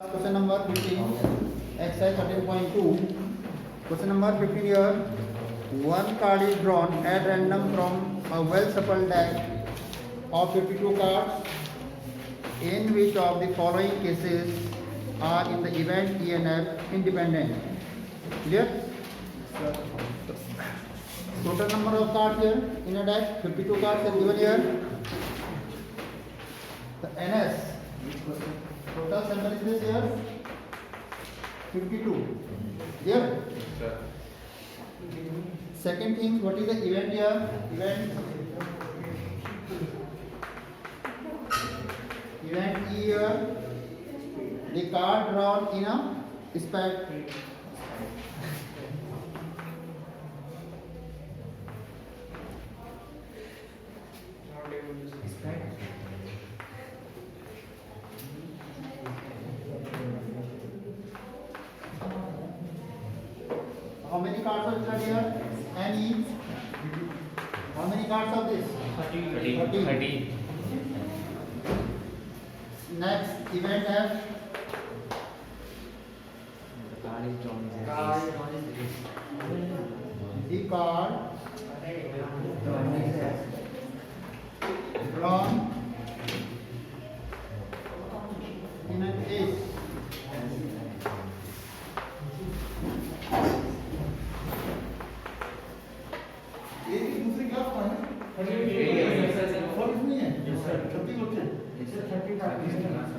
Question number 15, exercise 13.2. Question number 15 here. One card is drawn at random from a well shuffled deck of 52 cards. In which of the following cases are in the event ENF independent? Clear? Total number of cards here in a deck, 52 cards are given here. The NS. Total sample is here 52. Here. Second thing, what is the event here? Event E here. The card drawn in a stack. How many cards are here? Any? How many cards of this? 30. Next event F. The card drawn in an ace.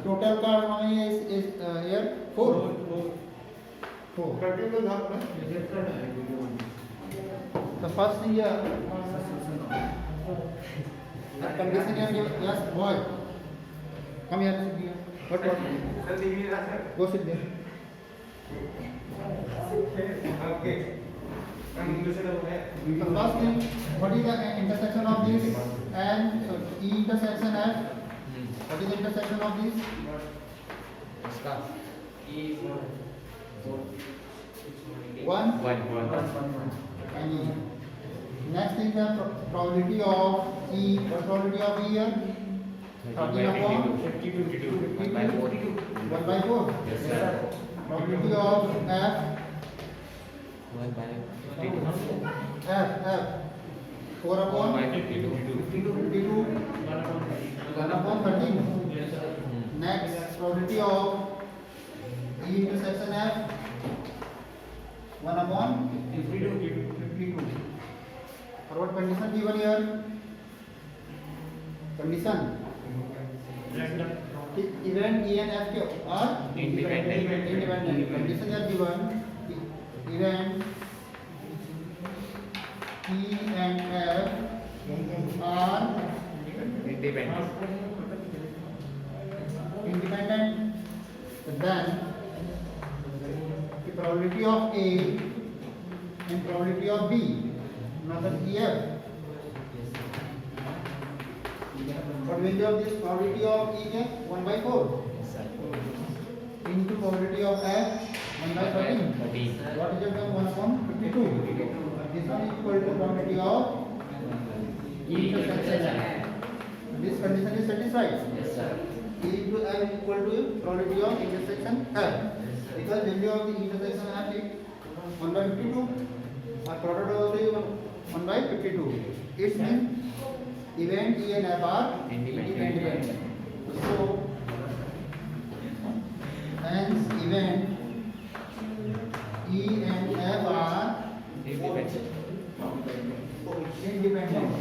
Total card how many is here? 4. 4. The first thing here. The condition here. Yes, boy. Come here. Sit here. What? Go sit there. Okay. The first thing, what is the intersection of this and E intersection F? What is the intersection of this? E 1 and E. Next thing, the probability of E. What probability of E here? 13 upon 52. 1 by 4. Yes, sir. Probability of F. 1 by 52. F 4 upon 52. 52. 1 upon 13. Next, probability of E intersection F. 1 upon 52. For what condition given here? Condition. Event E and F are independent. Conditions are given. Event E and F are independent. Then the probability of A and probability of B, another EF. What value of this probability of E is 1 by 4 into probability of F 1 by 13. What is it? 1 upon 52. This one is equal to probability of E intersection F. This condition is satisfied. Yes, sir. E into F is equal to probability of intersection F. Because value of the intersection F is 1 by 52. Our product of the 1 by 52. It means event E and F are independent. So, hence event E and F are independent.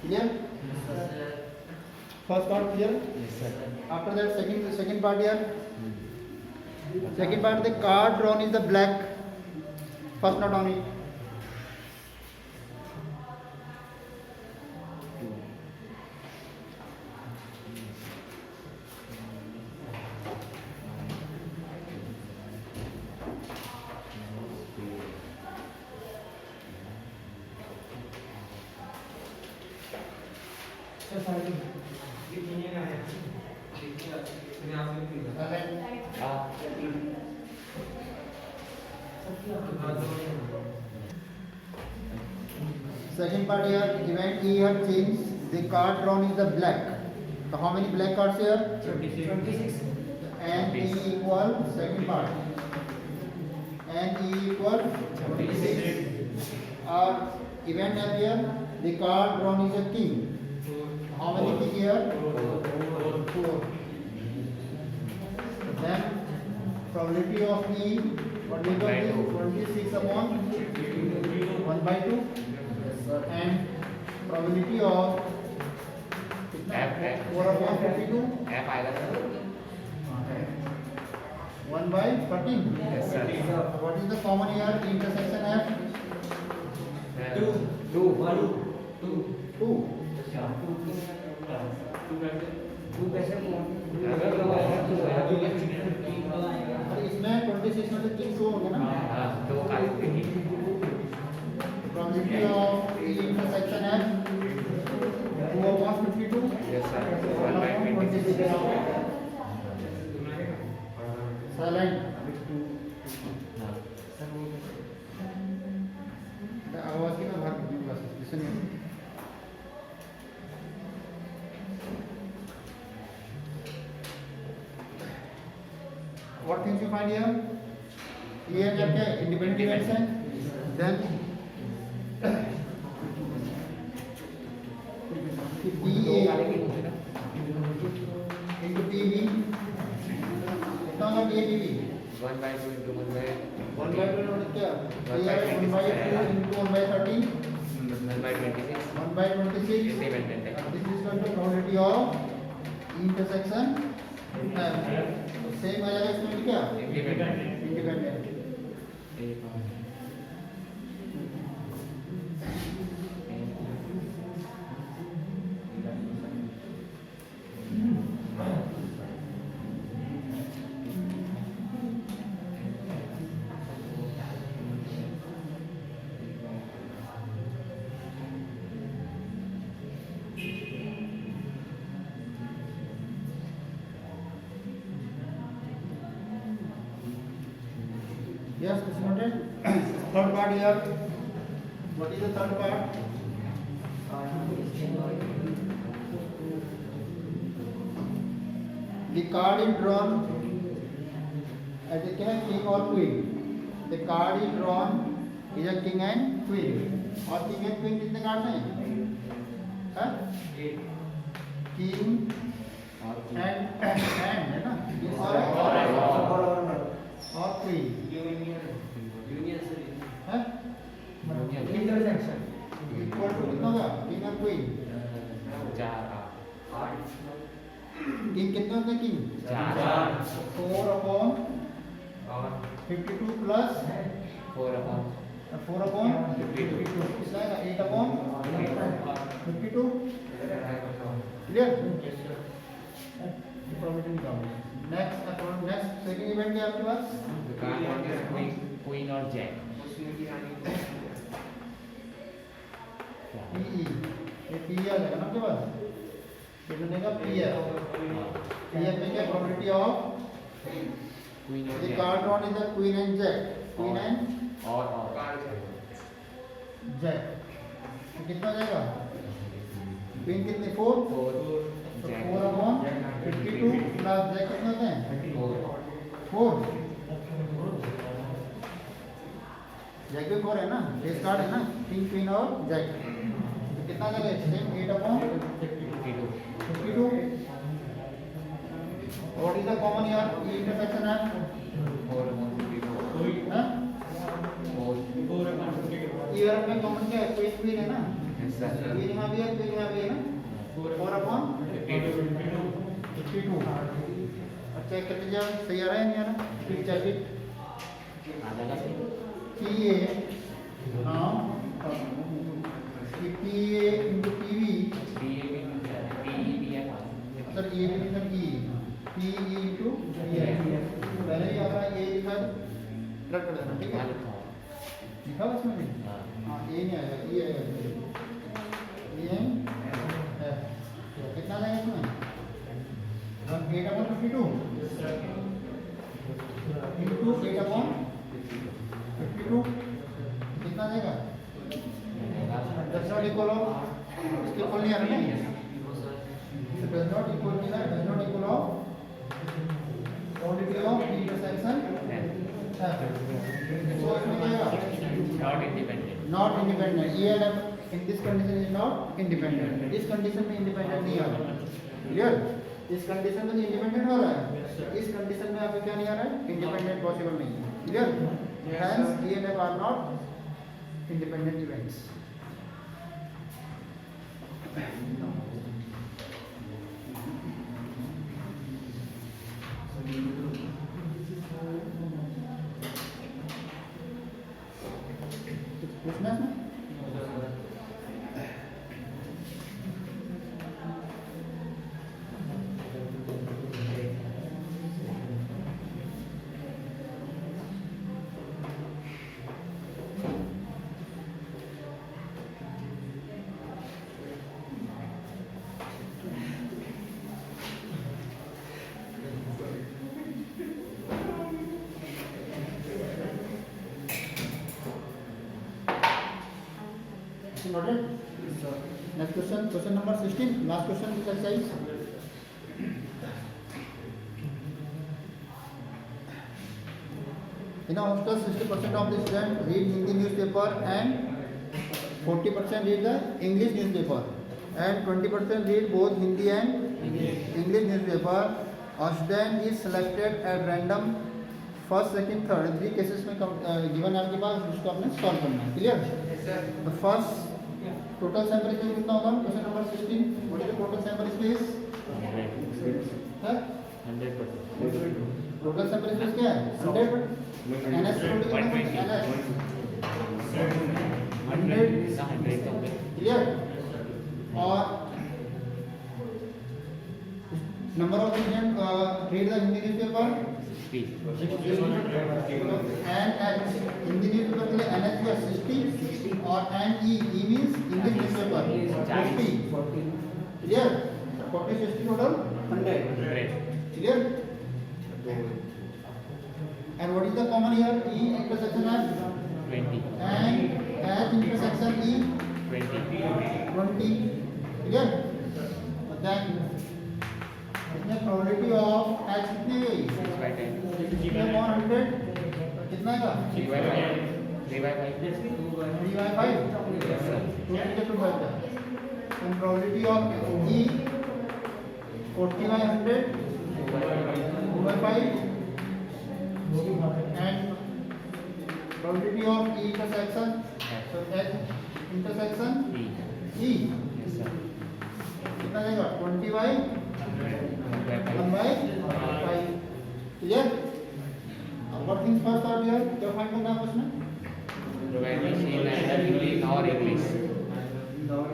Clear? First part clear? Yes, sir. After that, second part here. Second part, the card drawn is the black. First note on it. Second part here, event E have changed. The card drawn is the black. So how many black cards here? 26. And E equal second part. And E equal 26. Our event here, the card drawn is a king. How many king here? 4. Then probability of E, what we got is 26 upon 1 by 2. And probability of F, 4 upon 52. F आएगा sir 1 by 13. Yes, sir. What is the common here? Intersection F? 2 2 2. अरे इसमें 26 में से 3 show होंगे ना? हाँ 2 काले Probability of E intersection F 2 upon 52. Yes, sir. 1 by 26. Silent. हाँ आवाज की ना बाहर निकली बस listen. What things you find here? Here क्या क्या independent events हैं? Then PA into PB. कितना होगा PA PB? 1 by 2 into 1 by 1 by 2 मतलब क्या? 1 by 1 by 2 into 1 by 13. 1 by 26. 1 by 26. Yes, independent है. This is going to probability of intersection F. Same आ जाएगा इसमें भी क्या? Independent. Independent. Yes, it's noted. Third part here. What is the third part? The card is drawn as a king or queen. The card is drawn is a king and queen. और king and queen कितने card हैं? हाँ? King and है ना? और queen. हाँ? Equal to कितना होगा? King and queen. 4 King कितने होते हैं king? 4 upon 52 plus 4 upon 4 upon 52. कितना आएगा? 8 upon 52. Clear? Probability निकालो. Next second event क्या आपके पास? The card one is queen or jack. PE. ये PE आ जाएगा ना आपके पास? ये बनेगा PF. PF में क्या probability of Queen or the jack. card drawn is the queen and jack. Queen and और jack. तो कितना जाएगा? Queen कितने? 4. 4 तो jack 4 upon 52 plus jack कितना होते हैं? 4. जैक भी 4 है ना? फेस कार्ड है ना? किंग क्वीन और जैक. तो कितना जाएगा? Same 8 upon 52. What is the common here? E intersection F? 4 upon 52. हाँ? 4 Here में common क्या है? क्वीन क्वीन है ना? Yes, sir. क्वीन यहाँ भी है, क्वीन यहाँ भी है ना? 4 upon 52. अच्छा कर लीजिए, सही आ रहा है नहीं आ रहा? फिर चेक इट. आ जाएगा सही. PA now PA into PV. Sir ये भी sir E PE into PF. पहले ही आपका A लिखा रट कर देना, ठीक है? लिखा हुआ इसमें भी? हाँ A नहीं आएगा, E आएगा. E and F. कितना जाएगा इसमें? 8 upon 52 into 8 upon 52 कितना जाएगा? दक्षिण खोलो, इसके खोल नहीं आ रहा नहीं. does not equal to that, does not equal of probability of intersection F. So इसमें क्या आएगा? Not independent. Not independent. E and F in this condition is not independent. इस condition में independent नहीं आ रहा. Clear? इस condition में independent हो रहा है. इस condition में आपको क्या नहीं आ रहा है? Independent possible नहीं है. Clear? Hence E and F are not independent events. पूछना है? Noted? Next question, question number 16, last question this exercise. In a hostel, 60% of the students read Hindi newspaper and 40% read the English newspaper and 20% read both Hindi and English newspaper. A student is selected at random first, second, third. Three cases में given आपके पास उसको आपने solve करना है. Clear? The first total sample space कितना होगा? Question number 16. What is the total sample space? 100%. Total sample space क्या है? 100. NS total कितना है? NS 100. Clear? और number of students read the Hindi newspaper. 60. And Hindi newspaper के लिए NS का 60 और NE means English newspaper 40. Clear? 40 60 total 100. Clear? And what is the common here? E intersection F 20. and H intersection E 20. Clear? Then इसमें probability of H कितनी गई? 100 कितना का? 3/5. 2/5. And probability of E 40/100 2/5. And probability of E intersection so H intersection E कितना देगा? 20/1/5. Clear? What things first are here? क्या find करना है उसमें?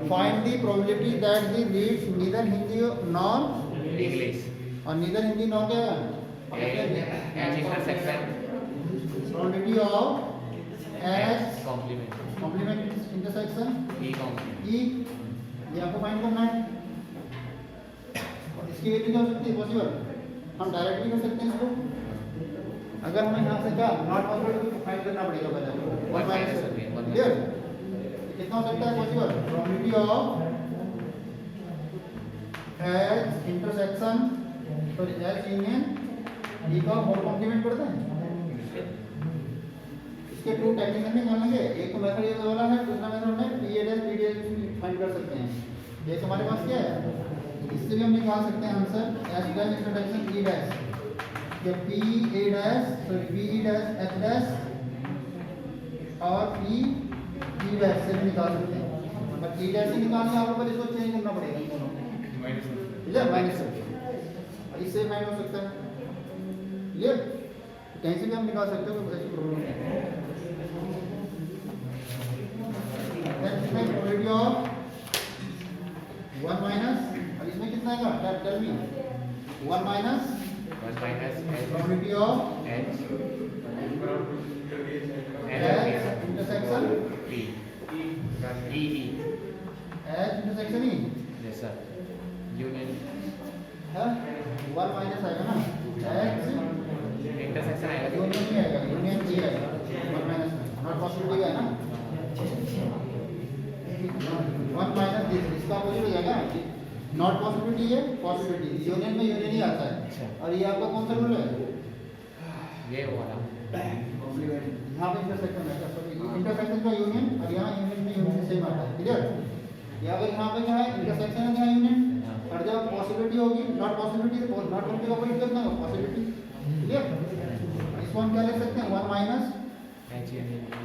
Find the probability that he reads neither Hindi nor English. और neither Hindi nor क्या है? H intersection. Probability of H Complement. complement intersection E complement. E ये आपको find करना है. और इसकी वैल्यू क्या हो सकती है? पॉसिबल हम डायरेक्टली कर सकते हैं इसको. अगर हमें यहाँ से क्या नॉट पॉसिबल तो फाइंड करना पड़ेगा पहले. One minus हो गया, one क्लियर? कितना हो सकता है possible? Probability of H intersection sorry H union E का होल कॉम्प्लीमेंट करते हैं. इसके टू टेक्निक में मान लेंगे. एक तो मेथड ये वाला है, दूसरा मेथड में पीएडएस पीडीएस फाइंड कर सकते हैं. ये हमारे पास क्या है? इससे भी हम निकाल सकते हैं answer H dash intersection E dash ये P A dash sorry P E dash H dash और पी ई डैश से भी निकाल सकते हैं. बट ई डैश से निकालने आपको पहले इसको चेंज करना पड़ेगा इन दोनों को. ठीक है? माइनस कर इससे फाइंड हो सकता है. क्लियर? कहीं से भी हम निकाल सकते हो. ऐसी प्रॉब्लम नहीं है. प्रोबेबिलिटी ऑफ 1 माइनस और इसमें कितना है? Tell me 1 minus probability of H intersection P E H intersection E yes sir union है 1 माइनस आएगा ना. H intersection आएगा यूनियन नहीं आएगा. यूनियन E आएगा 1 माइनस में नॉट पॉसिबिलिटी का है ना. 1 माइनस दिस इसका अपोजिट हो जाएगा. नॉट पॉसिबिलिटी है पॉसिबिलिटी, यूनियन में यूनियन ही आता है। अच्छा। और ये आपका कौन सा रूल है? ये वाला यहाँ पे इंटरसेक्शन है, सॉरी इंटरसेक्शन का यूनियन और यहाँ यूनियन में यूनियन सेम आता है। क्लियर? या अगर यहाँ पे क्या है इंटरसेक्शन है यहाँ यूनियन, और जब पॉसिबिलिटी होगी नॉट पॉसिबिलिटी तो नॉट पॉसिबिलिटी का कोई कितना होगा पॉसिबिलिटी। क्लियर? इसको हम क्या लिख सकते हैं 1 माइनस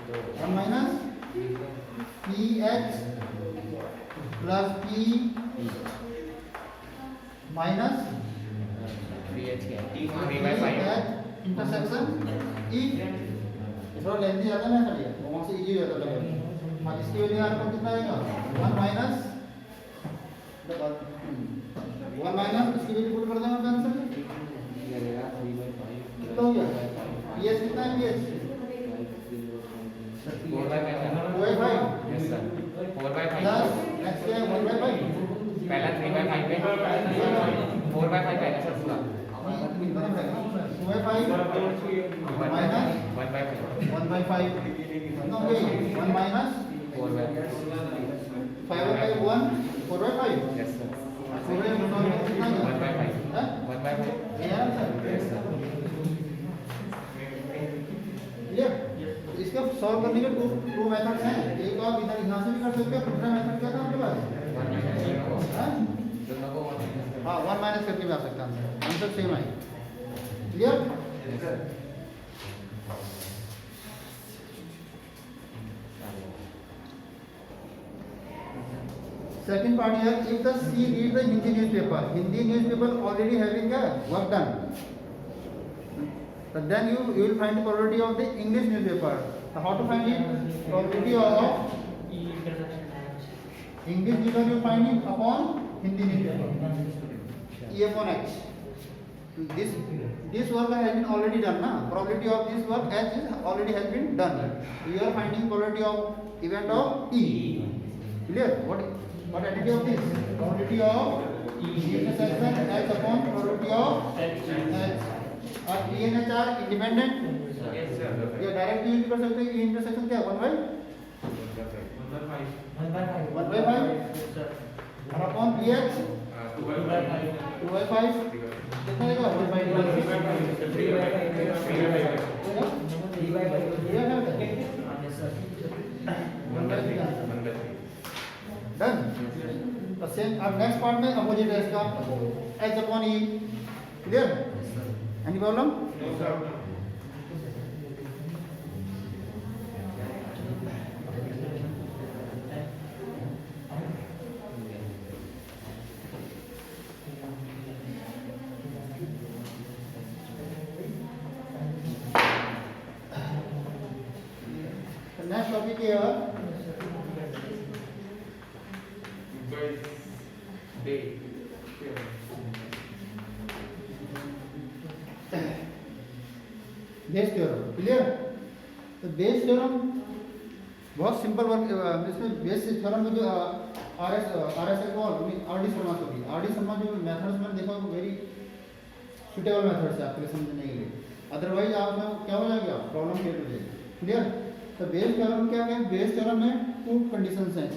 तो 1 minus P H plus P minus intersection E. थोड़ा लेंथी ज़्यादा ना करिए, वहाँ से इजी हो जाता है। हाँ, इसकी वजह आपको कितना आएगा 1 माइनस 1 माइनस इसकी वैल्यू पुट कर देंगे आंसर कितना हो गया? पीएच कितना है? PH 4/5 yes sir 4/5 plus x क्या है 1/5 पहला 3/5 पे 4/5 आएगा सर पूरा 2/5 माइनस 1/5 1/5 कितना हो गया? 1 माइनस 4/5 5/5 1 4/5 यस सर 4/5 कितना हो गया? 1/5 हाँ? 1/5 ये आंसर यस सर क्लियर? इसके सॉल्व करने के टू मेथड्स हैं। एक आप इधर यहाँ से भी कर सकते हो, दूसरा मेथड क्या था आपके पास? हाँ? दोनों को 1 हाँ 1 माइनस करके भी आ सकता है आंसर सेम है। Clear? Second part here, if the C read the Hindi newspaper already having a work done, so then you will find the probability of the English newspaper. So how to find it? Probability of English newspaper you find it upon Hindi newspaper. E upon H. This work has been already done, na? Probability of this work H is already has been done. You are finding probability of event of E. Clear? What entity of this? Probability of intersection H upon probability of H. और E and H are independent. Yes sir ये direct use कर सकते हैं। E intersection क्या है 1/5 और upon PH 2/5 कितना देगा 1/5 डन। तो सेम अब नेक्स्ट पार्ट में अपोजिट है इसका H upon E। Clear? Any problem? Next topic है बेस थ्योरम। क्लियर? तो बेस थ्योरम बहुत सिंपल वर्क, इसमें बेस थ्योरम में जो आरएस आरडी शर्मा जो मेथड्स में देखो वेरी सुटेबल मेथड्स है आपके लिए समझने के लिए, अदरवाइज आप क्या हो जाएगा प्रॉब्लम क्रिएट हो जाएगी। क्लियर? तो बेस थ्योरम क्या है? बेस थ्योरम में टू कंडीशंस हैं,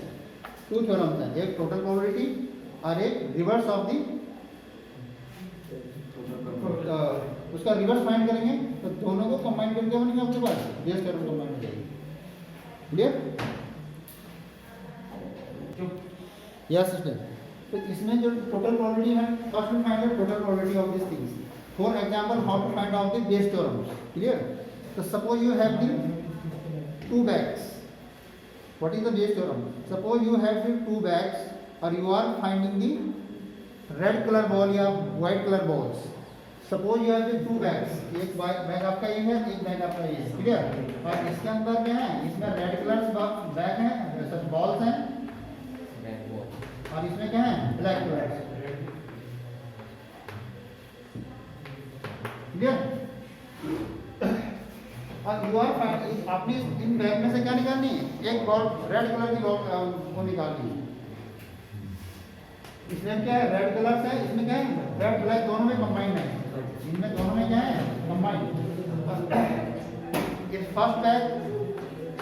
टू थ्योरम्स हैं, एक टोटल प्रोबेबिलिटी और एक रिवर्स ऑफ दी उसका रिवर्स फाइंड करेंगे तो दोनों को कंबाइन करके बनेंगे आपके पास बेस थ्योरम कंबाइन हो जाएगी। क्लियर? Yes sister. तो इसमें जो टोटल प्रोबेबिलिटी है first we find the total probability of this things. For example how to find out the Bayes theorem. Clear? तो suppose you have the two bags. What is the base theorem? Suppose you have the two bags or you are finding the red color ball या white color balls. Suppose you have the two bags. एक bag आपका ये है, एक bag आपका ये है। Clear? और इसके अंदर क्या है? इसमें रेड कलर बैग है, सब बॉल्स हैं, और इसमें क्या है? Black colour. क्लियर? और यू आर फाइंडिंग आपने इन बैग में से क्या निकालनी है? एक बॉल रेड कलर की बॉल को निकालनी है। इसमें क्या है? रेड कलर है, इसमें क्या है? रेड ब्लैक दोनों में कंबाइंड है, इनमें दोनों में क्या है? कंबाइंड। ये फर्स्ट बैग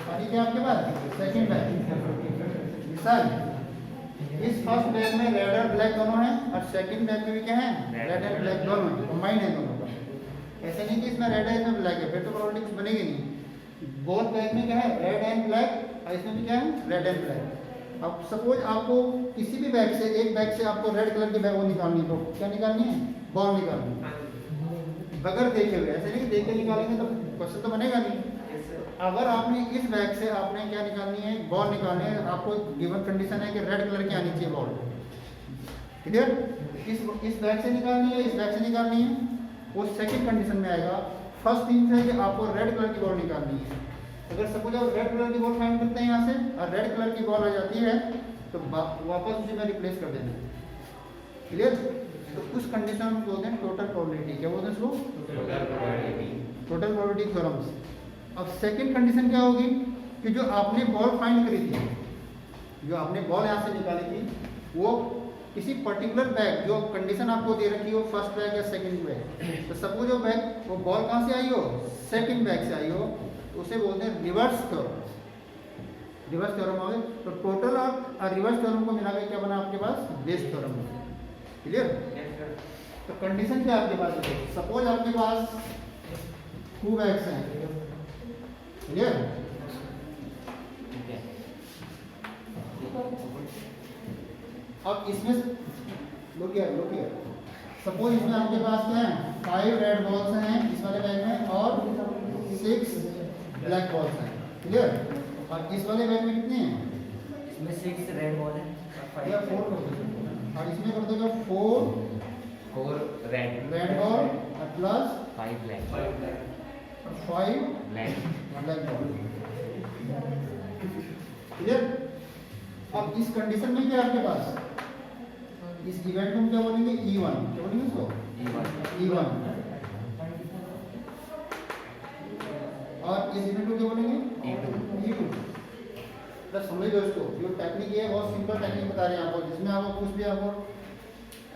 और ये क्या आपके पास? Second bag. सर इस फर्स्ट बैग में रेड और ब्लैक दोनों हैं और सेकंड बैग में भी क्या है, रेड एंड ब्लैक दोनों हैं, कंबाइंड है दोनों का। ऐसे नहीं कि इसमें रेड है इसमें ब्लैक है, फिर तो प्रोबेबिलिटी कुछ बनेगी नहीं। बोथ बैग में क्या है, रेड एंड ब्लैक, और इसमें भी क्या है, रेड एंड ब्लैक। अब सपोज आपको किसी भी बैग से, एक बैग से आपको रेड कलर की बैग वो निकालनी है, तो क्या निकालनी है, बॉल निकालनी है बगैर देखे हुए। ऐसे नहीं कि देख के निकालेंगे तो क्वेश्चन तो बनेगा नहीं। अगर आपने इस बैग से आपने क्या निकालनी है, बॉल निकालनी है, आपको गिवन कंडीशन है कि रेड कलर की आनी चाहिए बॉल, क्लियर। इस बैग से निकालनी है, इस बैग से निकालनी है, वो सेकंड कंडीशन में आएगा। फर्स्ट थिंग है कि आपको रेड कलर की बॉल निकालनी है। अगर सपोज आप रेड कलर की बॉल फाइंड करते हैं यहाँ से और रेड कलर की बॉल आ जाती है तो वापस उसे में रिप्लेस कर देना, क्लियर। तो उस कंडीशन में बोलते हैं टोटल प्रोबेबिलिटी। क्या बोलते हैं इसको, टोटल प्रोबेबिलिटी थ्योरम्स। अब सेकंड कंडीशन क्या होगी कि जो आपने बॉल फाइंड करी थी, जो आपने बॉल यहाँ से निकाली थी, वो किसी पर्टिकुलर बैग, जो कंडीशन आपको दे रखी हो, फर्स्ट बैग या सेकंड बैग, तो सपोज जो बैग, वो बॉल कहाँ से आई हो, सेकंड बैग से आई हो, तो उसे बोलते हैं रिवर्स थ्योरम। रिवर्स थ्योरम हो गए। तो टोटल और रिवर्स थ्योरम को मिलाकर क्या बना आपके पास, बेस थ्योरम। क्लियर। तो कंडीशन क्या आपके पास है, सपोज आपके पास 2 बैग्स हैं, क्लियर। अब इसमें look here, सपोज इसमें आपके पास क्या है, 5 रेड बॉल्स हैं इस वाले बैग में और 6 ब्लैक बॉल्स हैं, क्लियर। और इस वाले बैग में कितने हैं, इसमें 6 रेड बॉल है या 4 कर दो, और इसमें कर देगा 4 रेड बॉल और plus 5 black 5 black black ball, clear. अब इस कंडीशन में क्या है आपके पास, इस इवेंट को हम क्या बोलेंगे, E1, क्या बोलेंगे इसको, E1। और इस इवेंट को क्या बोलेंगे, E2। बस समझ लो इसको, जो टेक्निक है बहुत सिंपल टेक्निक बता रहे हैं आपको, जिसमें आपको कुछ भी आपको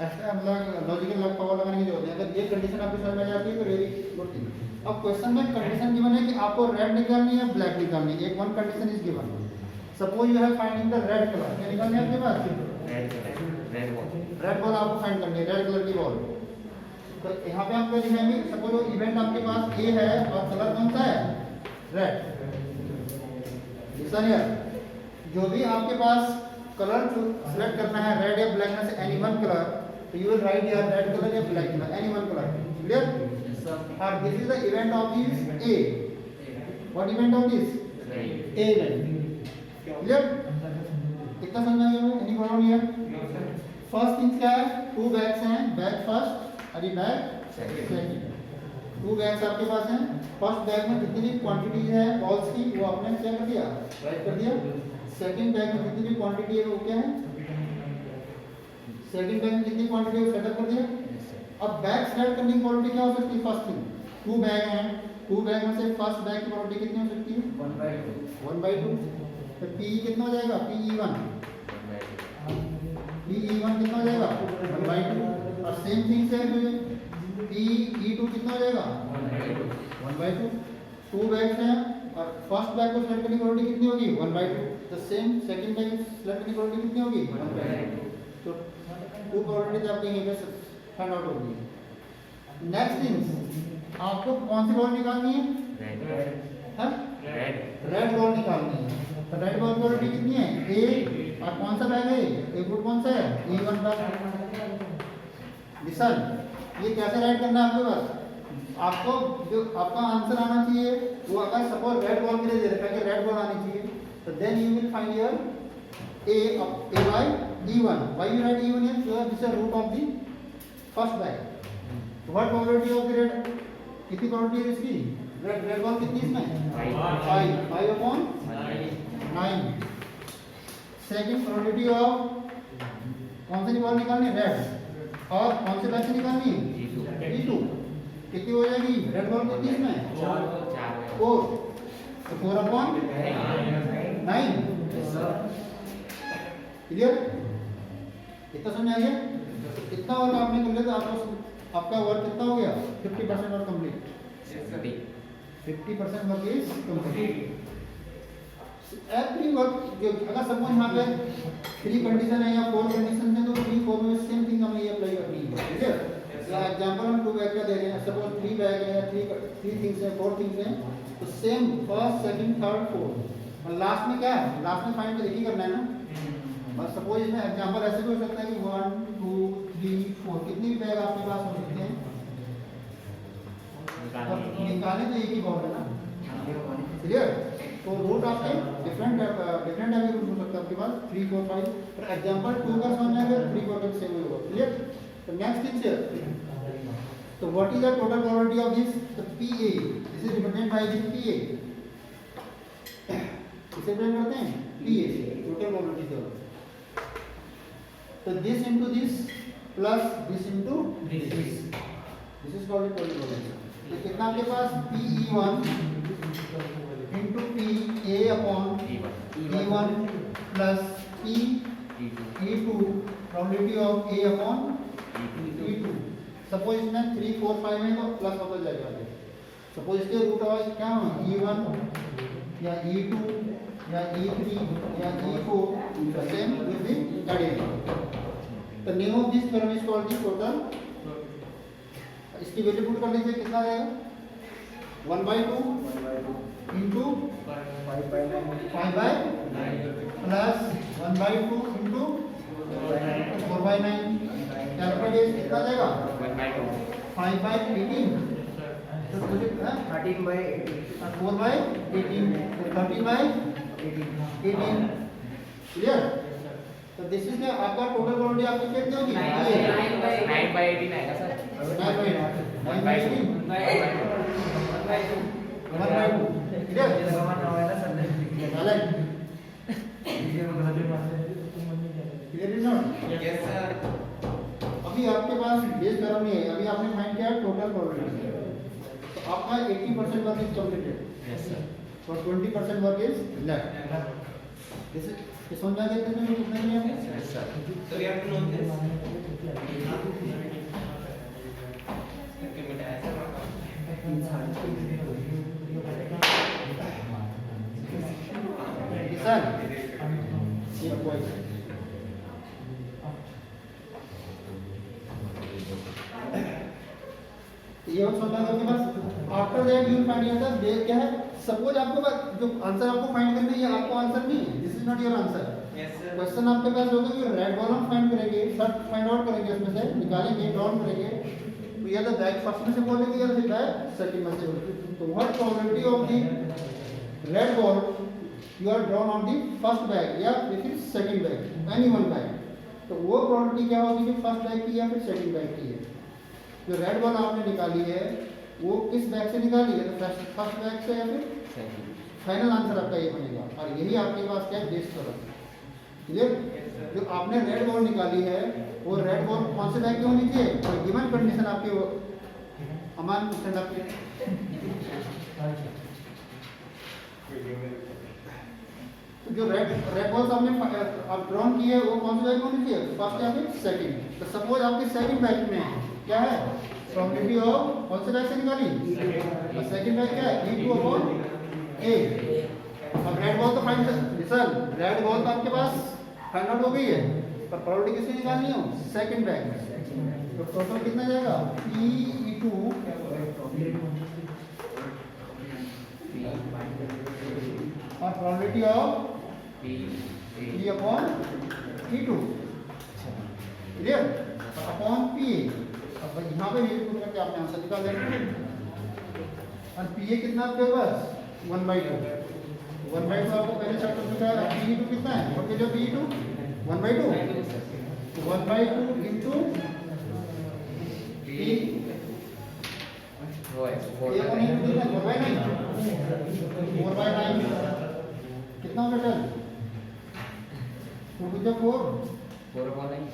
ऐसा मतलब लॉजिकल लग पावर लगाने की जरूरत है। अगर ये कंडीशन आपकी समझ में आ जाती है तो वेरी गुड थिंग। अब क्वेश्चन में कंडीशन गिवन है कि आपको रेड निकालनी है, ब्लैक निकालनी है। एक one condition is given, suppose you have finding the red colour, क्या निकालनी है आपके पास, रेड बॉल आपको फाइंड करनी है, रेड कलर की बॉल। तो यहाँ पे आप क्या लिखेंगे, सपोज इवेंट आपके पास ए है और कलर कौन सा है, रेड। जो भी आपके पास कलर सिलेक्ट करना है, रेड या ब्लैक में से एनी वन कलर, तो you will write here red colour या black colour, any one colour, clear. और this is the event of this A, what event of this, A event, clear. कितना समझ में आया, any problem here. First thing क्या है, 2 bags हैं, bag first और ये बैग सेकंड। 2 बैग्स आपके पास हैं, फर्स्ट बैग में जितनी भी क्वांटिटी है बॉल्स की वो आपने क्या कर दिया, राइट कर दिया। सेकंड बैग में जितनी भी क्वांटिटी है वो क्या है, सेकंड बैग में जितनी क्वांटिटी है वो सेटअप कर दिया। अब बैग सेलेक्ट करने की क्वांटिटी क्या हो सकती है, फर्स्ट थिंग 2 बैग हैं, 2 बैग में से फर्स्ट बैग की क्वांटिटी कितनी हो सकती है, 1/2। तो P कितना हो जाएगा, PE1 कितना हो जाएगा, 1/2। और सेम थिंग से PE2 कितना हो जाएगा, 1/2। 2 बैग्स हैं और फर्स्ट बैग को सेलेक्ट करने की क्वांटिटी कितनी होगी, 1/2। तो सेम सेकंड बैग सेलेक्ट करने की क्वांटिटी कितनी होगी, 1/2। तो 2 क्वांटिटीज आपके यहीं पे फाइंड आउट होगी। नेक्स्ट थिंग, आपको कौन सी बॉल निकालनी है, रेड बॉल निकालनी है। तो रेड बॉल क्वांटिटी कितनी है, ए, और कौन सा बैग है, एक फुट कौन सा है, E1 का। लिसन, ये कैसे राइट करना है आपके पास, आपको जो आपका आंसर आना चाहिए वो अगर सपोज रेड बॉल के लिए दे रखा है कि रेड बॉल आनी चाहिए, तो then you will find your A by E1. Why you write E1 here? So this is the root of the first bag. What probability of the red? कितनी probability है इसकी? Red ball कितनी इसमें? 5 upon 9. Second probability of कौन सी ball निकालनी है? Red. और कौन से बैग से निकालनी है? E2. कितनी हो जाएगी? रेड बॉल कितनी इसमें? 4. तो 4 upon 9. क्लियर? कितना समझ आ गया? कितना वर्क आपने कर लिया तो आपका वर्क कितना हो गया? 50% work complete. 50% work is complete. Every work जो अगर सपोज यहाँ पे 3 कंडीशन है या 4 कंडीशन है तो 3 4 में सेम थिंग हमें ये अप्लाई करनी है, ठीक है। या एग्जांपल हम 2 बैग का दे रहे हैं, सपोज 3 बैग है, 3 थिंग्स है, 4 थिंग्स है, तो same first second third fourth और लास्ट में क्या है, लास्ट में फाइंड एक ही करना है ना। और सपोज इसमें एग्जांपल ऐसे भी हो सकता है कि 1 2 3 4 कितनी भी बैग आपके पास हो सकते हैं, और निकालें तो एक ही बॉल है ना, क्लियर। तो रूट आपके डिफरेंट डिफरेंट रूट हो सकता है आपके पास 3 4 5, पर एग्जांपल 2 का समझना है 3 4 का सेम होगा, क्लियर। तो नेक्स्ट थिंग हियर, तो what is the total probability of this, the PA this is represented by this PA, इसे रिप्रेजेंट करते हैं PA टोटल प्रोबेबिलिटी से। तो this into this plus this into this is called total probability. तो कितना आपके पास PE1 into PA upon E1 plus E2 probability of A upon E2। Suppose इसमें 3 4 5 है तो प्लस होता जाएगा, सपोज इसके रूट ऑफ क्या हो E1 या E2 या E3 या E4 same will be added. तो name of this theorem is called the total. इसकी वैल्यू पुट कर लीजिए, कितना आएगा 1/2 into 5/9 plus 1/2 into 4/9 कैलकुलेट कितना जाएगा 5/18 तो मुझे 13/18 4/18 13/18 क्लियर। तो दिस इज आपका टोटल प्रोबेबिलिटी आपकी कितनी होगी 9/18 आएगा sir. 9/18 1/2 clear clear is not. Yes sir. अभी आपके पास बेस थ्योरम नहीं है, अभी आपने फाइंड किया टोटल प्रोबेबिलिटी, तो आपका 80% work is completed, yes sir. और 20% work is left. This is समझ आ गया कितने में कितने में है। Yes sir. So we have to know this. Sir ये कोई ये और समझा दो कि बस after that you find answer दे क्या है। सपोज आपके पास जो आंसर आपको फाइंड करना है ये आपको आंसर नहीं है, this is not your answer. Yes sir. Question आपके पास होगा कि रेड कॉलम फाइंड करेंगे, सब फाइंड आउट करेंगे, उसमें से निकालेंगे, ड्रॉ करेंगे, तो या तो बैक फर्स्ट में से बोलेंगे या फिर बैक सेकंड में से बोलेंगे। तो what probability of the red ball you are drawn on the first bag या फिर second bag, any one bag, तो वो प्रोबेबिलिटी क्या होगी कि फर्स्ट बैग की या फिर सेकंड बैग की है। जो रेड बॉल आपने निकाली है वो किस बैग से निकाली है, तो फर्स्ट बैग से या फिर फाइनल आंसर आपका ये बनेगा। और यही आपके पास क्या है बेस थ्योरम, क्लियर। जो आपने रेड बॉल निकाली है वो रेड बॉल कौन से बैग की होनी चाहिए, तो गिवन कंडीशन आपके वो अमान क्वेश्चन आपके तो जो रेड बॉल्स आपने आप ड्रॉन की है वो कौन से बैग में होनी चाहिए, फर्स्ट या फिर सेकंड। तो सपोज आपके सेकंड बैग में क्या है प्रोबेबिलिटी ऑफ कौन से बैग से निकाली, तो सेकंड बैग क्या है E2 अपॉन A। अब रेड बॉल तो फाइंड सर रेड बॉल तो आपके पास फाइंड आउट हो गई है, पर प्रोबेबिलिटी किससे निकालनी है, सेकंड बैग में। तो टोटल कितना जाएगा PE2 और probability of P upon E2 clear upon PA। अब यहाँ पे ये पूछ करके आपने आंसर निकाल देना। और PA कितना आपके पास 1/2 आपको पहले चैप्टर में बताया। PE2 कितना है, और जो PE2 1/2 into P वो है 4/9 कितना होगा टोटल 2 to 4 4/9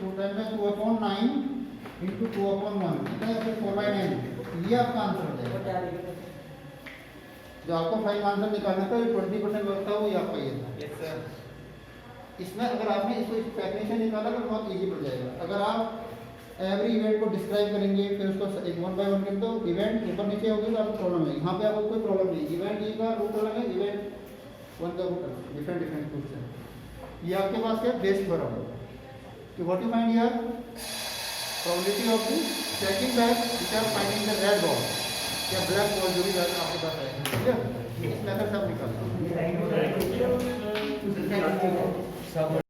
2/9 into 2/1 कितना है फिर 4/9। ये आपका आंसर हो जाएगा। जो आपको फाइनल आंसर निकालना था 20% वर्क था वो ये आपका ये था। Yes sir. इसमें अगर आपने इसको डेफिनेशन निकाला तो बहुत इजी पड़ जाएगा। अगर आप एवरी इवेंट को डिस्क्राइब करेंगे, फिर उसको एक वन बाय वन करें। तो इवेंट ऊपर नीचे होगी तो आपको प्रॉब्लम नहीं, यहाँ पे आपको कोई प्रॉब्लम नहीं। इवेंट ई का रूट अलग है, इवेंट वन का रूट अलग, डिफरेंट डिफरेंट रूट्स है। ये आपके पास क्या बेस बराबर कि what you find here probability of the checking back which are finding the red ball या ब्लैक बॉल जो भी वैल्यू आपके पास है, ठीक है। इस मेथड से आप निकालते हैं। ये राइट हो रहा है। सब